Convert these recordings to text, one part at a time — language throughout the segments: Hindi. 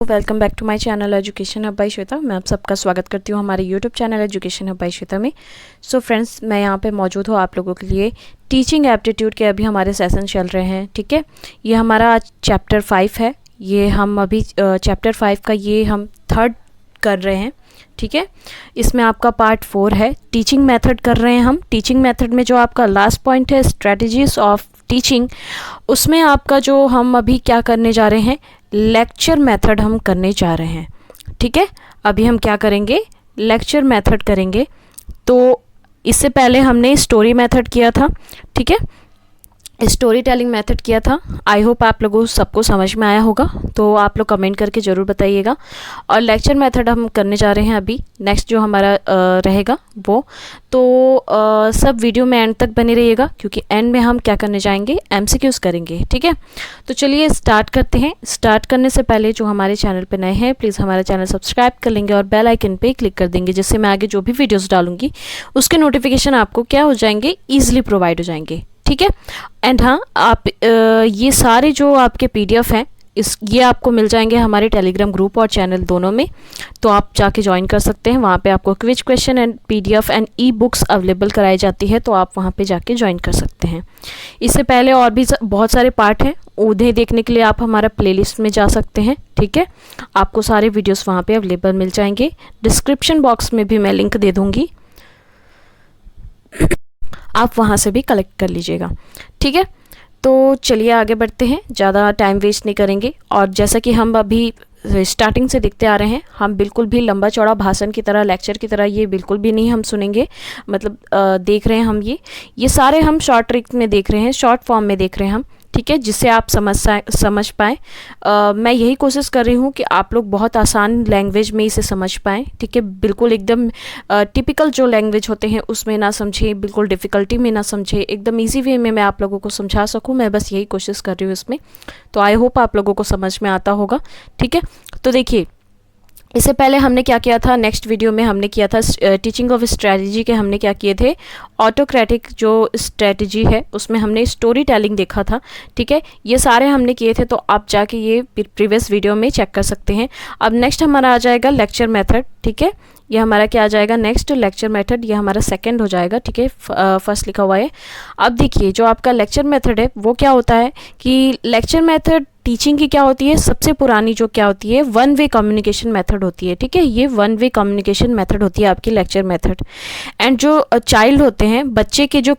Welcome back to my channel education hub by Shweta. मैं आप सबका स्वागत करती हूँ हमारे YouTube channel education hub by Shweta में। सो फ्रेंड्स, मैं यहाँ पे मौजूद हूँ आप लोगों के लिए टीचिंग एप्टीट्यूड के अभी हमारे सेशन चल रहे हैं। ठीक है, ये हमारा आज चैप्टर 5 है। ये हम अभी चैप्टर 5 का ये हम थर्ड कर रहे हैं। ठीक है, इसमें आपका पार्ट 4 है, टीचिंग मेथड कर रहे हैं हम। टीचिंग मेथड में जो आपका लास्ट पॉइंट है स्ट्रेटजीज ऑफ टीचिंग, उसमें आपका जो हम अभी क्या करने जा रहे हैं, लेक्चर मेथड हम करने जा रहे हैं। ठीक है, अभी हम क्या करेंगे, लेक्चर मेथड करेंगे। तो इससे पहले हमने स्टोरी मेथड किया था। ठीक है, स्टोरी टेलिंग मेथड किया था। आई होप आप लोगों सबको समझ में आया होगा, तो आप लोग कमेंट करके ज़रूर बताइएगा। और लेक्चर मेथड हम करने जा रहे हैं अभी नेक्स्ट जो हमारा रहेगा वो। तो सब वीडियो में एंड तक बने रहिएगा, क्योंकि एंड में हम क्या करने जाएंगे, एमसीक्यूज़ करेंगे। ठीक है, तो चलिए स्टार्ट करते हैं। स्टार्ट करने से पहले जो हमारे चैनल पर नए हैं, प्लीज़ हमारा चैनल सब्सक्राइब कर लेंगे और बेल आइकन पे क्लिक कर देंगे, जिससे मैं आगे जो भी वीडियोज़ डालूंगी उसके नोटिफिकेशन आपको क्या हो जाएंगे, ईजिली प्रोवाइड हो जाएंगे। ठीक है, एंड हाँ, आप ये सारे जो आपके पीडीएफ हैं ये आपको मिल जाएंगे हमारे टेलीग्राम ग्रुप और चैनल दोनों में। तो आप जाके ज्वाइन कर सकते हैं। वहाँ पे आपको quiz question and PDF and e books available कराई जाती है, तो आप वहाँ पे जाके ज्वाइन कर सकते हैं। इससे पहले और भी बहुत सारे पार्ट हैं, उन्हें देखने के लिए आप हमारा प्लेलिस्ट में जा सकते हैं। ठीक है, आपको सारे वीडियोज़ वहाँ पर अवेलेबल मिल जाएंगे। डिस्क्रिप्शन बॉक्स में भी मैं लिंक दे दूँगी, आप वहाँ से भी कलेक्ट कर लीजिएगा। ठीक है, तो चलिए आगे बढ़ते हैं, ज़्यादा टाइम वेस्ट नहीं करेंगे। और जैसा कि हम अभी स्टार्टिंग से देखते आ रहे हैं, हम बिल्कुल भी लंबा चौड़ा भाषण की तरह, लेक्चर की तरह ये बिल्कुल भी नहीं हम सुनेंगे। मतलब देख रहे हैं हम ये सारे हम शॉर्ट ट्रिक में देख रहे हैं, शॉर्ट फॉर्म में देख रहे हैं हम। ठीक है, जिससे आप समझ पाएँ। मैं यही कोशिश कर रही हूँ कि आप लोग बहुत आसान लैंग्वेज में इसे समझ पाएँ। ठीक है, बिल्कुल एकदम टिपिकल जो लैंग्वेज होते हैं उसमें ना समझें, बिल्कुल डिफ़िकल्टी में ना समझें, एकदम इजी वे में मैं आप लोगों को समझा सकूँ। मैं बस यही कोशिश कर रही हूँ इसमें। तो आई होप आप लोगों को समझ में आता होगा। ठीक है, तो देखिए, इससे पहले हमने क्या किया था, नेक्स्ट वीडियो में हमने किया था टीचिंग ऑफ स्ट्रेटजी के, हमने क्या किए थे, ऑटोक्रेटिक जो स्ट्रेटजी है उसमें हमने स्टोरी टेलिंग देखा था। ठीक है, ये सारे हमने किए थे, तो आप जाके ये प्रीवियस वीडियो में चेक कर सकते हैं। अब नेक्स्ट हमारा आ जाएगा लेक्चर मेथड। ठीक है, ये हमारा क्या आ जाएगा, नेक्स्ट लेक्चर मेथड, ये हमारा सेकंड हो जाएगा। ठीक है, फर्स्ट लिखा हुआ है। अब देखिए, जो आपका लेक्चर मेथड है वो क्या होता है कि लेक्चर मेथड टीचिंग की क्या होती है, सबसे पुरानी जो क्या होती है, वन वे कम्युनिकेशन मेथड होती है। ठीक है, ये वन वे कम्युनिकेशन मेथड होती है आपकी लेक्चर मेथड। एंड जो चाइल्ड होते हैं, बच्चे के जो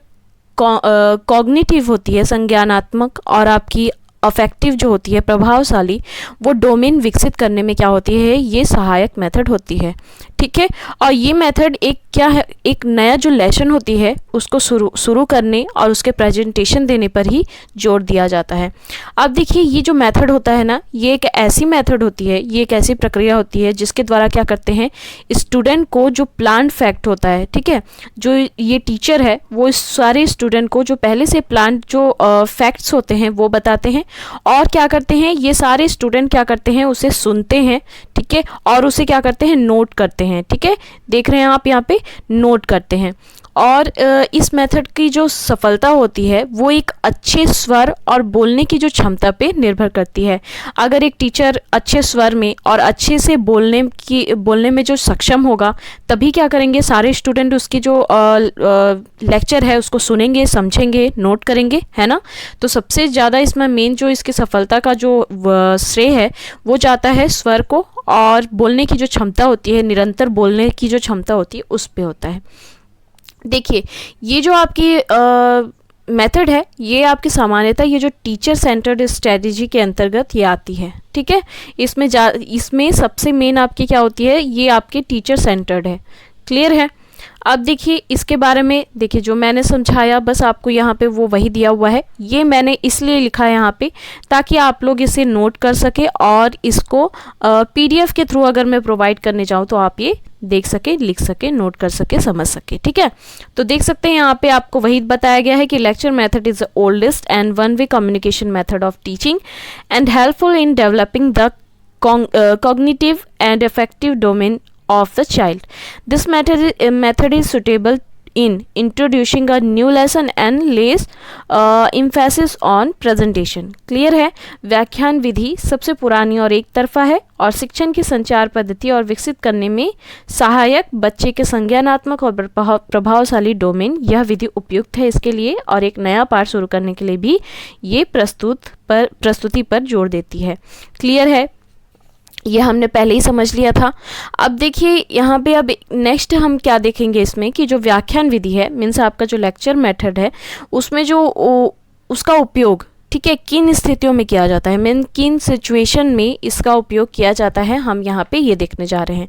कॉग्निटिव होती है, संज्ञानात्मक, और आपकी अफेक्टिव जो होती है, प्रभावशाली, वो डोमेन विकसित करने में क्या होती है, ये सहायक मेथड होती है। ठीक है, और ये मेथड एक क्या है, एक नया जो लेसन होती है उसको शुरू करने और उसके प्रेजेंटेशन देने पर ही जोर दिया जाता है। अब देखिए, ये जो मेथड होता है ना, ये एक ऐसी मेथड होती है, ये एक ऐसी प्रक्रिया होती है जिसके द्वारा क्या करते हैं, स्टूडेंट को जो प्लान फैक्ट होता है, ठीक है, जो ये टीचर है वो इस सारे स्टूडेंट को जो पहले से प्लान जो फैक्ट्स होते हैं वो बताते हैं, और क्या करते हैं, ये सारे स्टूडेंट क्या करते हैं, उसे सुनते हैं। ठीक है, और उसे क्या करते हैं, नोट करते हैं। ठीक है, देख रहे हैं आप यहाँ पे, नोट करते हैं। और इस मेथड की जो सफलता होती है वो एक अच्छे स्वर और बोलने की जो क्षमता पे निर्भर करती है। अगर एक टीचर अच्छे स्वर में और अच्छे से बोलने में जो सक्षम होगा, तभी क्या करेंगे, सारे स्टूडेंट उसकी जो लेक्चर है उसको सुनेंगे, समझेंगे, नोट करेंगे, है ना। तो सबसे ज़्यादा इसमें मेन जो इसकी सफलता का जो श्रेय है वो जाता है स्वर को, और बोलने की जो क्षमता होती है, निरंतर बोलने की जो क्षमता होती है, उस पे होता है। देखिए, ये जो आपकी मेथड है, ये आपकी सामान्यतः ये जो टीचर सेंटर्ड स्ट्रेटजी के अंतर्गत ये आती है। ठीक है, इसमें सबसे मेन आपकी क्या होती है, ये आपकी टीचर सेंटर्ड है। क्लियर है। अब देखिए, इसके बारे में देखिए, जो मैंने समझाया बस आपको यहाँ पे वो वही दिया हुआ है। ये मैंने इसलिए लिखा है यहाँ पे ताकि आप लोग इसे नोट कर सके, और इसको पीडीएफ के थ्रू अगर मैं प्रोवाइड करने जाऊँ तो आप ये देख सके, लिख सके, नोट कर सके, समझ सके। ठीक है, तो देख सकते हैं यहाँ पे आपको वही बताया गया है कि lecture method is the oldest and one way communication method of teaching and helpful in developing the cognitive and affective domain of the child. This method is suitable in introducing a new lesson and lays emphasis on presentation। Clear है। व्याख्यान विधि सबसे पुरानी और एक तरफा है और शिक्षण की संचार पद्धति और विकसित करने में सहायक बच्चे के संज्ञानात्मक और प्रभावशाली डोमेन यह विधि उपयुक्त है इसके लिए, और एक नया पाठ शुरू करने के लिए भी ये प्रस्तुति पर जोर देती है। क्लियर है, ये हमने पहले ही समझ लिया था। अब देखिए यहाँ पे अब नेक्स्ट हम क्या देखेंगे इसमें कि जो व्याख्यान विधि है मीन्स आपका जो लेक्चर मेथड है उसमें जो उसका उपयोग, ठीक है, किन स्थितियों में किया जाता है, मीन किन सिचुएशन में इसका उपयोग किया जाता है, हम यहाँ पे ये देखने जा रहे हैं।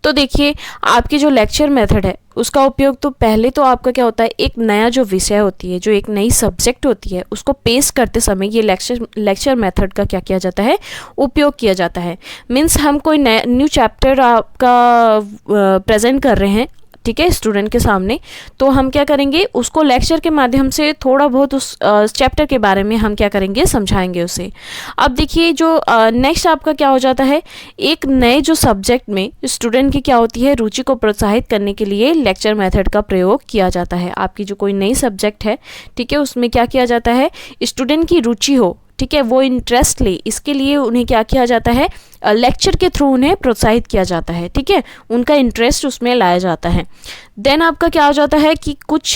तो देखिए आपकी जो लेक्चर मेथड है उसका उपयोग तो पहले तो आपका क्या होता है, एक नया जो विषय होती है, जो एक नई सब्जेक्ट होती है, उसको पेश करते समय ये लेक्चर मेथड का क्या किया जाता है, उपयोग किया जाता है। मीन्स हम कोई न्यू चैप्टर आपका प्रेजेंट कर रहे हैं, ठीक है, स्टूडेंट के सामने, तो हम क्या करेंगे, उसको लेक्चर के माध्यम से थोड़ा बहुत उस चैप्टर के बारे में हम क्या करेंगे, समझाएंगे उसे। अब देखिए जो नेक्स्ट आपका क्या हो जाता है, एक नए जो सब्जेक्ट में स्टूडेंट की क्या होती है, रुचि को प्रोत्साहित करने के लिए लेक्चर मेथड का प्रयोग किया जाता है। आपकी जो कोई नई सब्जेक्ट है, ठीक है, उसमें क्या किया जाता है, स्टूडेंट की रुचि हो, ठीक है, वो इंटरेस्ट ले, इसके लिए उन्हें क्या किया जाता है, लेक्चर के थ्रू उन्हें प्रोत्साहित किया जाता है, ठीक है, उनका इंटरेस्ट उसमें लाया जाता है। देन आपका क्या हो जाता है कि कुछ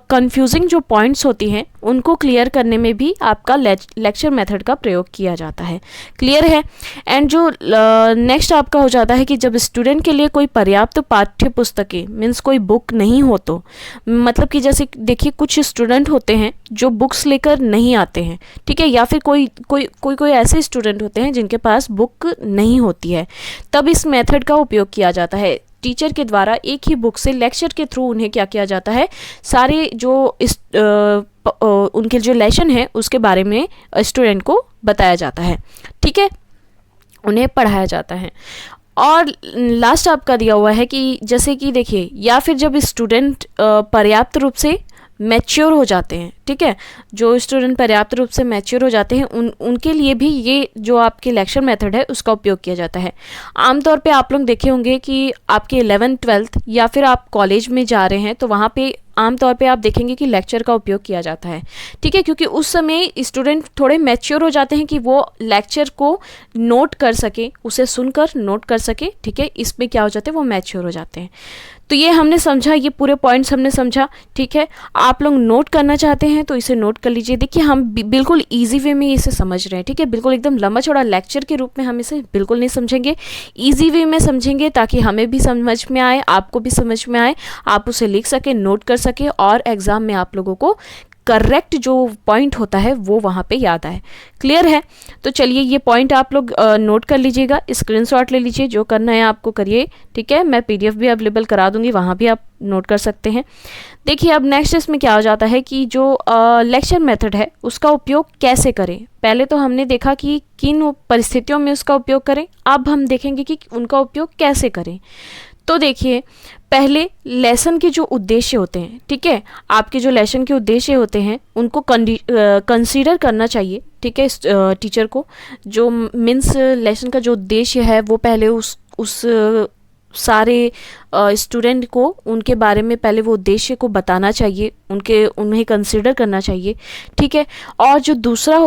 कंफ्यूजिंग जो पॉइंट्स होती हैं उनको क्लियर करने में भी आपका लेक्चर मेथड का प्रयोग किया जाता है। क्लियर है। एंड जो नेक्स्ट आपका हो जाता है कि जब स्टूडेंट के लिए कोई पर्याप्त पाठ्य पुस्तकें मीन्स कोई बुक नहीं हो, तो मतलब कि जैसे देखिए कुछ स्टूडेंट होते हैं जो बुक्स लेकर नहीं आते हैं, ठीक है, या फिर कोई ऐसे स्टूडेंट होते हैं जिनके पास बुक नहीं होती है, तब इस मेथड का उपयोग किया जाता है। टीचर के द्वारा एक ही बुक से लेक्चर के थ्रू उन्हें क्या किया जाता है, सारे जो उनके जो लेसन है उसके बारे में स्टूडेंट को बताया जाता है, ठीक है, उन्हें पढ़ाया जाता है। और लास्ट आपका दिया हुआ है कि जैसे कि देखिए, या फिर जब स्टूडेंट पर्याप्त रूप से मैच्योर हो जाते हैं, ठीक है, जो स्टूडेंट पर्याप्त रूप से मैच्योर हो जाते हैं उनके लिए भी ये जो आपके लेक्चर मेथड है उसका उपयोग किया जाता है। आमतौर पे आप लोग देखे होंगे कि आपके 11th 12th या फिर आप कॉलेज में जा रहे हैं तो वहाँ पे आमतौर पे आप देखेंगे कि लेक्चर का उपयोग किया जाता है, ठीक है, क्योंकि उस समय स्टूडेंट थोड़े मैच्योर हो जाते हैं कि वो लेक्चर को नोट कर सके, उसे सुनकर नोट कर सके, ठीक है, इसमें क्या हो जाते हैं, वो मैच्योर हो जाते हैं। तो ये हमने समझा, ये पूरे पॉइंट्स हमने समझा, ठीक है। आप लोग नोट करना चाहते हैं तो इसे नोट कर लीजिए। देखिए हम बिल्कुल इजी वे में इसे समझ रहे हैं, ठीक है, बिल्कुल एकदम लंबा चौड़ा लेक्चर के रूप में हम इसे बिल्कुल नहीं समझेंगे, इजी वे में समझेंगे ताकि हमें भी समझ में आए, आपको भी समझ में आए, आप उसे लिख सके, नोट कर सके और एग्ज़ाम में आप लोगों को करेक्ट जो पॉइंट होता है वो वहाँ पे याद आए। क्लियर है। तो चलिए ये पॉइंट आप लोग नोट कर लीजिएगा, स्क्रीनशॉट ले लीजिए, जो करना है आपको करिए, ठीक है। मैं PDF भी अवेलेबल करा दूंगी, वहाँ भी आप नोट कर सकते हैं। देखिए अब नेक्स्ट इसमें क्या हो जाता है कि जो लेक्चर मेथड है उसका उपयोग कैसे करें। पहले तो हमने देखा कि किन परिस्थितियों में उसका उपयोग करें, अब हम देखेंगे कि उनका उपयोग कैसे करें। तो देखिए पहले लेसन के जो उद्देश्य होते हैं, ठीक है, आपके जो लेसन के उद्देश्य होते हैं उनको कंसीडर करना चाहिए, ठीक है, टीचर को। जो मीन्स लेसन का जो उद्देश्य है वो पहले उस सारे स्टूडेंट को उनके बारे में पहले वो उद्देश्य को बताना चाहिए, उन्हें कंसीडर करना चाहिए, ठीक है। और जो दूसरा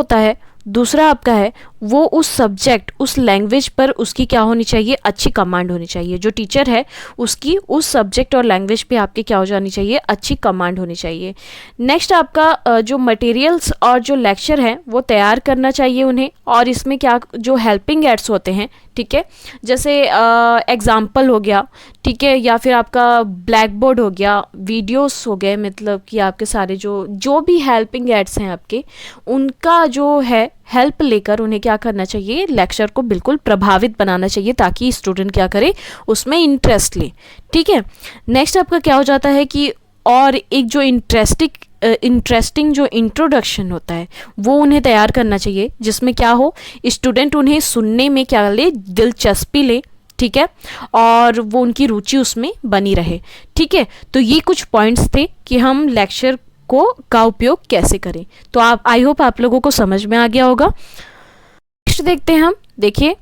आपका है वो उस सब्जेक्ट, उस लैंग्वेज पर उसकी क्या होनी चाहिए, अच्छी कमांड होनी चाहिए। जो टीचर है उसकी उस सब्जेक्ट और लैंग्वेज पे आपकी क्या हो जानी चाहिए, अच्छी कमांड होनी चाहिए। नेक्स्ट आपका जो मटेरियल्स और जो लेक्चर है वो तैयार करना चाहिए उन्हें, और इसमें क्या जो हेल्पिंग एड्स होते हैं, ठीक है, जैसे एग्जाम्पल हो गया, ठीक है, या फिर आपका ब्लैक बोर्ड हो गया, वीडियोस हो गए, मतलब कि आपके सारे जो भी हेल्पिंग एड्स हैं आपके, उनका जो है हेल्प लेकर उन्हें क्या करना चाहिए, लेक्चर को बिल्कुल प्रभावित बनाना चाहिए ताकि स्टूडेंट क्या करे, उसमें इंटरेस्ट ले, ठीक है। नेक्स्ट आपका क्या हो जाता है कि और एक जो इंटरेस्टिंग जो इंट्रोडक्शन होता है वो उन्हें तैयार करना चाहिए, जिसमें क्या हो, स्टूडेंट उन्हें सुनने में क्या ले, दिलचस्पी ले, ठीक है, और वो उनकी रुचि उसमें बनी रहे, ठीक है। तो ये कुछ पॉइंट्स थे कि हम लेक्चर का उपयोग कैसे करें। तो आई होप आप लोगों को समझ में आ गया होगा। नेक्स्ट देखते हैं हम, देखिए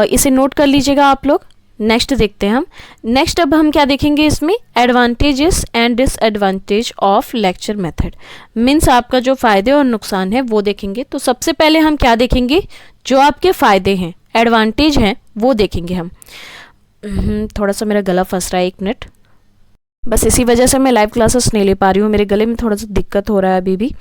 इसे नोट कर लीजिएगा आप लोग। नेक्स्ट देखते हैं हम। नेक्स्ट अब हम क्या देखेंगे इसमें, advantages and disadvantage of lecture method. Means आपका जो फ़ायदे और नुकसान है वो देखेंगे। तो सबसे पहले हम क्या देखेंगे, जो आपके फ़ायदे हैं, एडवांटेज हैं, वो देखेंगे हम। थोड़ा सा मेरा गला फंस रहा है, 1 मिनट। बस इसी वजह से मैं लाइव क्लासेस नहीं ले पा रही हूँ, मेरे गले में थोड़ा सा दिक्कत हो रहा है अभी भी।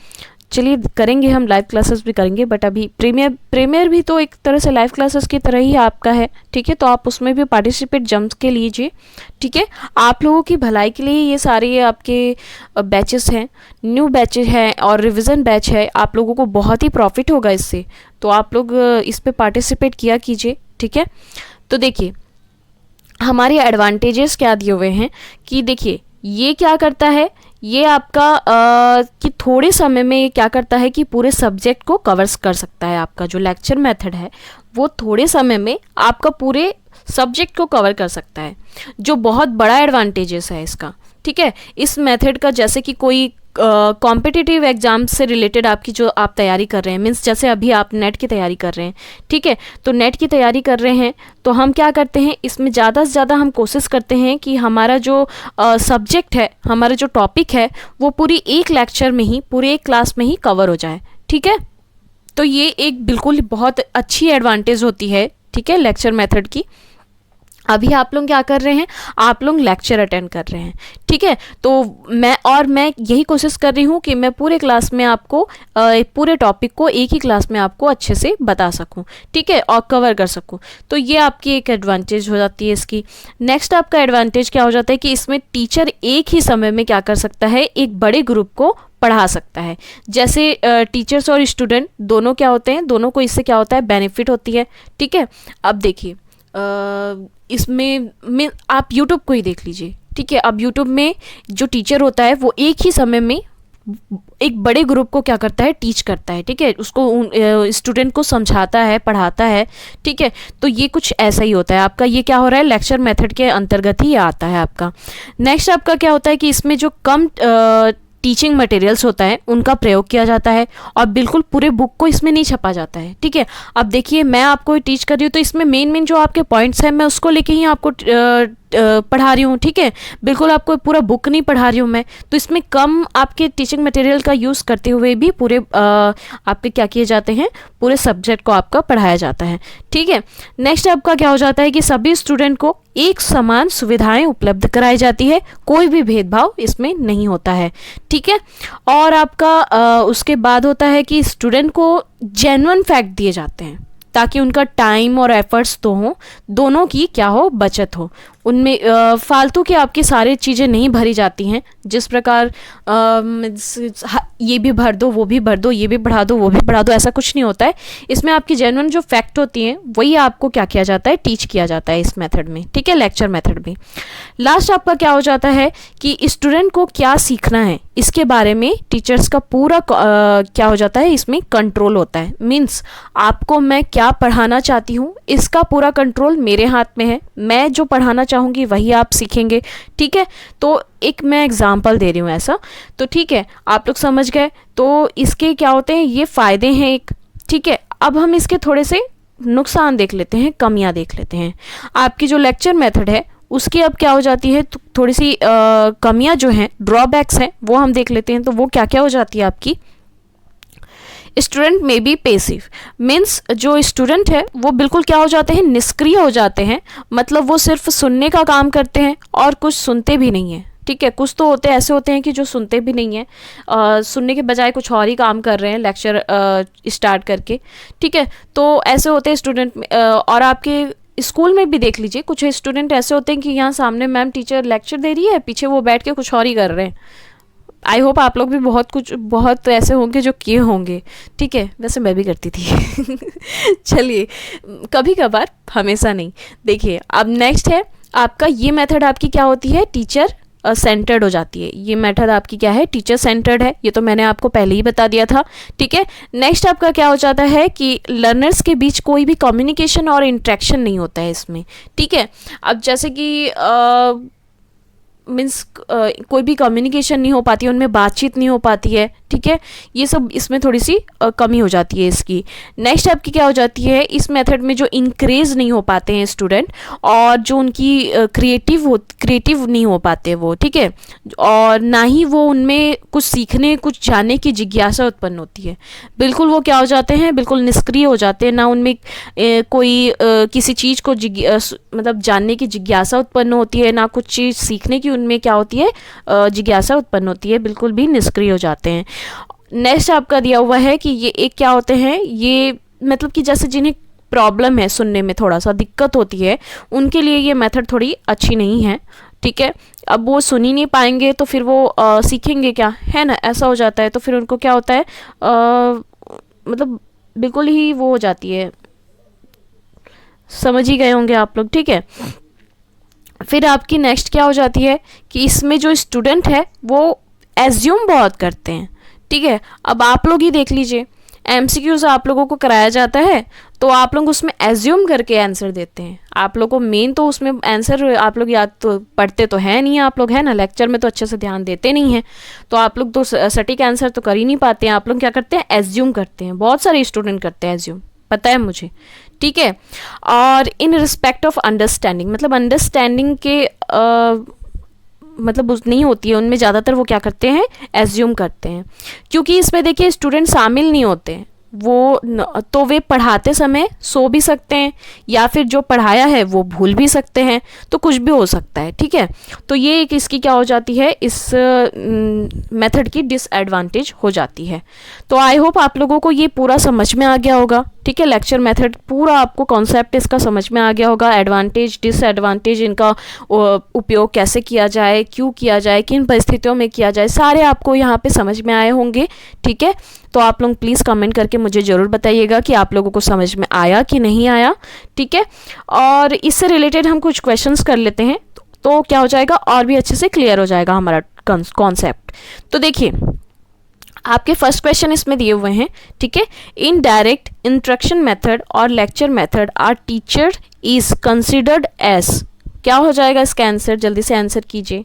चलिए करेंगे, हम लाइव क्लासेस भी करेंगे, बट अभी प्रीमियर भी तो एक तरह से लाइव क्लासेस की तरह ही आपका है, ठीक है। तो आप उसमें भी पार्टिसिपेट जम के लीजिए, ठीक है। आप लोगों की भलाई के लिए ये सारे आपके बैचेस हैं, न्यू बैचेस हैं और रिवीजन बैच है, आप लोगों को बहुत ही प्रॉफिट होगा इससे। तो आप लोग इस पर पार्टिसिपेट किया कीजिए, ठीक है। तो देखिए हमारे एडवांटेजेस क्या दिए हुए हैं कि देखिए ये क्या करता है, ये आपका कि थोड़े समय में ये क्या करता है कि पूरे सब्जेक्ट को कवर्स कर सकता है। आपका जो लेक्चर मेथड है वो थोड़े समय में आपका पूरे सब्जेक्ट को कवर कर सकता है, जो बहुत बड़ा एडवांटेजेस है इसका, ठीक है। इस मेथड का जैसे कि कोई कॉम्पिटिटिव एग्जाम से रिलेटेड आपकी जो आप तैयारी कर रहे हैं, मीन्स जैसे अभी आप नेट की तैयारी कर रहे हैं, ठीक है। तो नेट की तैयारी कर रहे हैं तो हम क्या करते हैं, इसमें ज़्यादा से ज़्यादा हम कोशिश करते हैं कि हमारा जो सब्जेक्ट है, हमारा जो टॉपिक है, वो पूरी एक लेक्चर में ही, पूरे एक क्लास में ही कवर हो जाए, ठीक है। तो ये एक बिल्कुल बहुत अच्छी एडवांटेज होती है, ठीक है, लेक्चर मेथड की। अभी आप लोग क्या कर रहे हैं, आप लोग लेक्चर अटेंड कर रहे हैं, ठीक है। तो मैं यही कोशिश कर रही हूँ कि मैं पूरे क्लास में आपको पूरे टॉपिक को एक ही क्लास में आपको अच्छे से बता सकूँ, ठीक है, और कवर कर सकूँ। तो ये आपकी एक एडवांटेज हो जाती है इसकी। नेक्स्ट आपका एडवांटेज क्या हो जाता है कि इसमें टीचर एक ही समय में क्या कर सकता है, एक बड़े ग्रुप को पढ़ा सकता है। जैसे टीचर्स और स्टूडेंट दोनों क्या होते हैं, दोनों को इससे क्या होता है, बेनिफिट होती है, ठीक है। अब देखिए इसमें आप यूट्यूब को ही देख लीजिए, ठीक है। अब यूट्यूब में जो टीचर होता है वो एक ही समय में एक बड़े ग्रुप को क्या करता है, टीच करता है, ठीक है, उसको स्टूडेंट को समझाता है, पढ़ाता है, ठीक है। तो ये कुछ ऐसा ही होता है आपका, ये क्या हो रहा है, लेक्चर मेथड के अंतर्गत ही आता है आपका। नेक्स्ट आपका क्या होता है कि इसमें जो कम टीचिंग मटेरियल्स होता है उनका प्रयोग किया जाता है और बिल्कुल पूरे बुक को इसमें नहीं छपा जाता है, ठीक है। अब देखिए मैं आपको टीच कर रही हूँ तो इसमें मेन जो आपके पॉइंट्स हैं मैं उसको लेके ही आपको पढ़ा रही हूँ, ठीक है। बिल्कुल आपको पूरा बुक नहीं पढ़ा रही हूँ मैं। तो इसमें कम आपके टीचिंग मटेरियल का यूज़ करते हुए भी पूरे आपके क्या किए जाते हैं, पूरे सब्जेक्ट को आपका पढ़ाया जाता है, ठीक है। नेक्स्ट आपका क्या हो जाता है कि सभी स्टूडेंट को एक समान सुविधाएं उपलब्ध कराई जाती है, कोई भी भेदभाव इसमें नहीं होता है, ठीक है। और आपका उसके बाद होता है कि स्टूडेंट को जेन्युइन फैक्ट दिए जाते हैं ताकि उनका टाइम और एफर्ट्स तो हो, दोनों की क्या हो, बचत हो। उनमें फालतू की आपकी सारी चीज़ें नहीं भरी जाती हैं, जिस प्रकार ये भी भर दो, वो भी भर दो, ये भी पढ़ा दो, वो भी पढ़ा दो, ऐसा कुछ नहीं होता है। इसमें आपकी जेन्युइन जो फैक्ट होती हैं वही आपको क्या किया जाता है, टीच किया जाता है इस मेथड में, ठीक है, लेक्चर मेथड में। लास्ट आपका क्या हो जाता है कि स्टूडेंट को क्या सीखना है इसके बारे में टीचर्स का पूरा क्या हो जाता है, इसमें कंट्रोल होता है। मीन्स आपको मैं क्या पढ़ाना चाहती हूँ इसका पूरा कंट्रोल मेरे हाथ में है, मैं जो पढ़ाना चाहूँगी वही आप सीखेंगे, ठीक है। तो एक मैं एग्जांपल दे रही हूँ ऐसा, तो ठीक है, आप लोग समझ गए। तो इसके क्या होते हैं, ये फ़ायदे हैं एक, ठीक है। अब हम इसके थोड़े से नुकसान देख लेते हैं, कमियां देख लेते हैं। आपकी जो लेक्चर मेथड है उसकी अब क्या हो जाती है, थोड़ी सी कमियां जो हैं, ड्रॉबैक्स हैं, वो हम देख लेते हैं। तो वो क्या क्या हो जाती है आपकी, स्टूडेंट में बी पेसिव। मीन्स जो स्टूडेंट है वो बिल्कुल क्या हो जाते हैं, निष्क्रिय हो जाते हैं। मतलब वो सिर्फ सुनने का काम करते हैं और कुछ सुनते भी नहीं हैं, ठीक है। कुछ तो होते ऐसे होते हैं कि जो सुनते भी नहीं हैं, सुनने के बजाय कुछ और ही काम कर रहे हैं लेक्चर स्टार्ट करके, ठीक है। तो ऐसे होते हैं स्टूडेंट में। और आपके स्कूल में भी देख लीजिए, कुछ स्टूडेंट ऐसे होते हैं कि यहाँ सामने मैम टीचर लेक्चर दे रही है, पीछे वो बैठ के कुछ और ही कर रहे हैं। आई होप आप लोग भी बहुत ऐसे होंगे जो किए होंगे, ठीक है। वैसे मैं भी करती थी चलिए, कभी कभार, हमेशा नहीं। देखिए अब नेक्स्ट है आपका, ये मेथड आपकी क्या होती है, टीचर सेंटर्ड हो जाती है। ये मेथड आपकी क्या है, टीचर सेंटर्ड है। ये तो मैंने आपको पहले ही बता दिया था, ठीक है। नेक्स्ट आपका क्या हो जाता है कि लर्नर्स के बीच कोई भी कम्युनिकेशन और इंटरेक्शन नहीं होता है इसमें, ठीक है। अब जैसे कि मीन्स कोई भी कम्युनिकेशन नहीं हो पाती है, उनमें बातचीत नहीं हो पाती है, ठीक है, ये सब इसमें थोड़ी सी कमी हो जाती है इसकी। नेक्स्ट आपकी क्या हो जाती है, इस मेथड में जो इंक्रेज नहीं हो पाते हैं स्टूडेंट, और जो उनकी क्रिएटिव नहीं हो पाते वो, ठीक है, और ना ही वो उनमें कुछ सीखने कुछ जानने की जिज्ञासा उत्पन्न होती है। बिल्कुल वो क्या हो जाते हैं, बिल्कुल निष्क्रिय हो जाते हैं, ना उनमें कोई किसी चीज़ को मतलब जानने की जिज्ञासा उत्पन्न होती है, ना कुछ चीज़ सीखने की उनमें क्या होती है, जिज्ञासा उत्पन्न होती है, बिल्कुल भी निष्क्रिय हो जाते हैं। नेक्स्ट आपका दिया हुआ है कि ये एक क्या होते हैं, ये मतलब कि जैसे जिन्हें प्रॉब्लम है, सुनने में थोड़ा सा दिक्कत होती है, उनके लिए ये मेथड थोड़ी अच्छी नहीं है, ठीक है। अब वो सुन ही नहीं पाएंगे तो फिर वो सीखेंगे क्या, है ना, ऐसा हो जाता है। तो फिर उनको क्या होता है, मतलब बिल्कुल ही वो हो जाती है, समझ ही गए होंगे आप लोग, ठीक है। फिर आपकी नेक्स्ट क्या हो जाती है कि इसमें जो स्टूडेंट है वो एज्यूम बहुत करते हैं, ठीक है। अब आप लोग ही देख लीजिए, एमसीक्यूज आप लोगों को कराया जाता है तो आप लोग उसमें एज्यूम करके आंसर देते हैं। आप लोगों को मेन तो उसमें आंसर आप लोग याद तो पढ़ते तो है नहीं आप लोग, है ना, लेक्चर में तो अच्छे से ध्यान देते नहीं हैं, तो आप लोग तो सटीक आंसर तो कर ही नहीं पाते हैं। आप लोग क्या करते हैं, एज्यूम करते हैं, बहुत सारे स्टूडेंट करते हैं एज्यूम, पता है मुझे, ठीक है। और इन रिस्पेक्ट ऑफ अंडरस्टैंडिंग, मतलब अंडरस्टैंडिंग के मतलब नहीं होती है उनमें, ज़्यादातर वो क्या करते हैं, एज्यूम करते हैं। क्योंकि इसमें देखिए स्टूडेंट शामिल नहीं होते, वो तो वे पढ़ाते समय सो भी सकते हैं, या फिर जो पढ़ाया है वो भूल भी सकते हैं, तो कुछ भी हो सकता है, ठीक है। तो ये एक इसकी क्या हो जाती है, इस मेथड की डिसएडवांटेज हो जाती है। तो आई होप आप लोगों को ये पूरा समझ में आ गया होगा, ठीक है। लेक्चर मेथड पूरा आपको कॉन्सेप्ट इसका समझ में आ गया होगा, एडवांटेज डिसएडवांटेज, इनका उपयोग कैसे किया जाए, क्यों किया जाए, किन परिस्थितियों में किया जाए, सारे आपको यहाँ पे समझ में आए होंगे, ठीक है। तो आप लोग प्लीज़ कमेंट करके मुझे ज़रूर बताइएगा कि आप लोगों को समझ में आया कि नहीं आया, ठीक है। और इससे रिलेटेड हम कुछ क्वेश्चंस कर लेते हैं, तो क्या हो जाएगा, और भी अच्छे से क्लियर हो जाएगा हमारा कॉन्सेप्ट। तो देखिए आपके फर्स्ट क्वेश्चन इसमें दिए हुए हैं, ठीक है। इन डायरेक्ट इंस्ट्रक्शन मेथड और lecture method our teacher is considered as, क्या हो जाएगा इसका आंसर, जल्दी से आंसर कीजिए।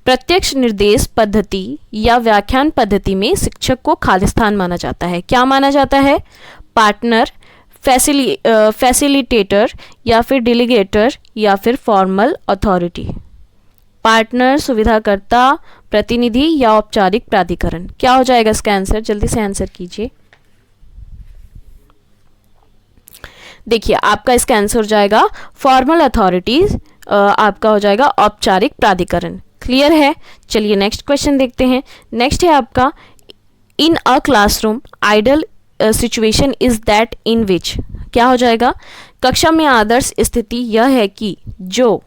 प्रत्यक्ष निर्देश पद्धति या व्याख्यान पद्धति में शिक्षक को खालिस्तान माना जाता है, क्या माना जाता है, पार्टनर, फैसिलिटेटर, या फिर डेलीगेटर, या फिर फॉर्मल अथॉरिटी। पार्टनर, सुविधाकर्ता, प्रतिनिधि, या औपचारिक प्राधिकरण, क्या हो जाएगा इसका आंसर, जल्दी से आंसर कीजिए। देखिए आपका इसका आंसर हो जाएगा फॉर्मल अथॉरिटीज, आपका हो जाएगा औपचारिक प्राधिकरण। क्लियर है, चलिए नेक्स्ट क्वेश्चन देखते हैं। नेक्स्ट है आपका, in a classroom ideal situation is that in which, क्या हो जाएगा, कक्षा में आदर्श स्थिति यह है कि, जो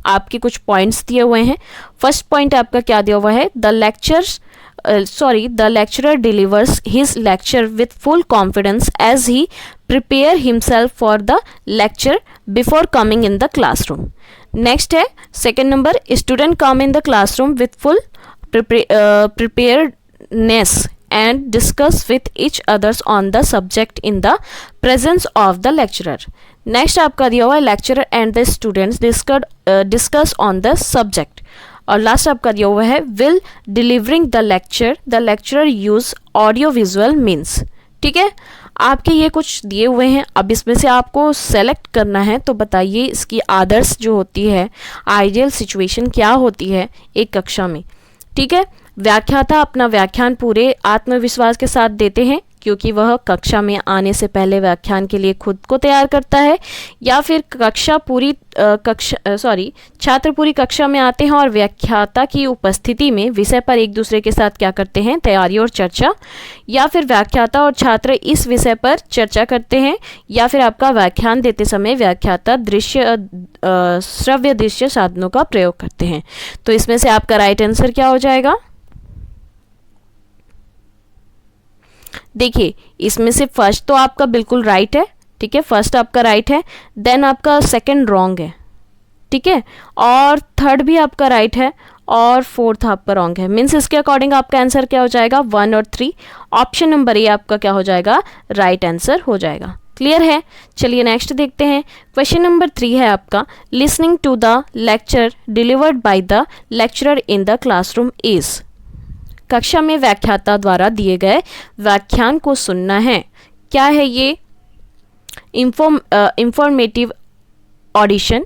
आपके कुछ पॉइंट्स दिए हुए हैं। फर्स्ट पॉइंट आपका क्या दिया हुआ है, the lecturer delivers his lecture with full confidence as he prepare himself for the lecture before coming in the classroom. Next है second number, student come in the classroom with full preparedness and discuss with each others on the subject in the presence of the lecturer. Next आपका दिया हुआ है lecturer and the students discuss on the subject. और लास्ट आपका दिया हुआ है will delivering the lecturer use audio visual means, ठीक है। आपके ये कुछ दिए हुए हैं, अब इसमें से आपको सेलेक्ट करना है, तो बताइए इसकी आदर्श जो होती है, आइडियल सिचुएशन क्या होती है एक कक्षा में, ठीक है। व्याख्याता अपना व्याख्यान पूरे आत्मविश्वास के साथ देते हैं क्योंकि वह कक्षा में आने से पहले व्याख्यान के लिए खुद को तैयार करता है, या फिर छात्र पूरी कक्षा में आते हैं और व्याख्याता की उपस्थिति में विषय पर एक दूसरे के साथ क्या करते हैं, तैयारी और चर्चा, या फिर व्याख्याता और छात्र इस विषय पर चर्चा करते हैं, या फिर आपका व्याख्यान देते समय व्याख्याता श्रव्य दृश्य साधनों का प्रयोग करते हैं। तो इसमें से आपका राइट आंसर क्या हो जाएगा, देखिए इसमें से फर्स्ट तो आपका बिल्कुल राइट है, ठीक है, फर्स्ट आपका राइट है, देन आपका सेकंड रॉन्ग है, ठीक है, और थर्ड भी आपका राइट है, और फोर्थ आपका रॉन्ग है। मीन्स इसके अकॉर्डिंग आपका आंसर क्या हो जाएगा, 1 और 3, ऑप्शन नंबर ए आपका क्या हो जाएगा, राइट आंसर हो जाएगा। क्लियर है, चलिए नेक्स्ट देखते हैं। क्वेश्चन नंबर 3 है आपका, listening to the lecture delivered by the lecturer in the classroom is, कक्षा में व्याख्याता द्वारा दिए गए व्याख्यान को सुनना है। क्या है ये? Informative audition,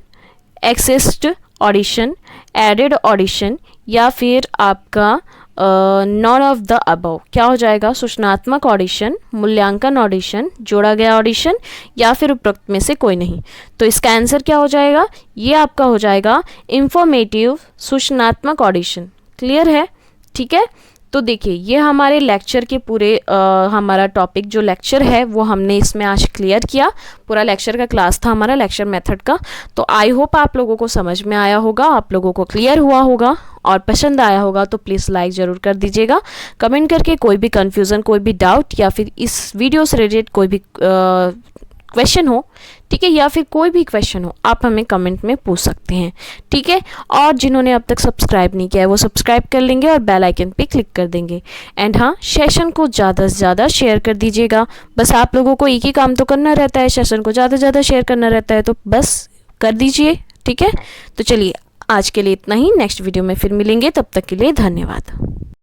accessed audition, added audition, या फिर आपका नॉन ऑफ द अबव। क्या हो जाएगा? सूचनात्मक ऑडिशन, मूल्यांकन ऑडिशन, जोड़ा गया ऑडिशन, या फिर उपरोक्त में से कोई नहीं। तो इसका आंसर क्या हो जाएगा? ये आपका हो जाएगा इंफॉर्मेटिव सूचनात्मक ऑडिशन। क्लियर है? ठीक है, तो देखिए ये हमारे लेक्चर के पूरे हमारा टॉपिक जो लेक्चर है वो हमने इसमें आज क्लियर किया। पूरा लेक्चर का क्लास था हमारा लेक्चर मेथड का। तो आई होप आप लोगों को समझ में आया होगा, आप लोगों को क्लियर हुआ होगा और पसंद आया होगा। तो प्लीज़ लाइक ज़रूर कर दीजिएगा। कमेंट करके कोई भी कन्फ्यूज़न, कोई भी डाउट या फिर इस वीडियो से रिलेटेड कोई भी क्वेश्चन हो, ठीक है, या फिर कोई भी क्वेश्चन हो, आप हमें कमेंट में पूछ सकते हैं। ठीक है, और जिन्होंने अब तक सब्सक्राइब नहीं किया है वो सब्सक्राइब कर लेंगे और बेल आइकन पे क्लिक कर देंगे। एंड हाँ, सेशन को ज़्यादा से ज़्यादा शेयर कर दीजिएगा। बस आप लोगों को एक ही काम तो करना रहता है, सेशन को ज़्यादा से ज़्यादा शेयर करना रहता है, तो बस कर दीजिए। ठीक है, तो चलिए आज के लिए इतना ही। नेक्स्ट वीडियो में फिर मिलेंगे, तब तक के लिए धन्यवाद।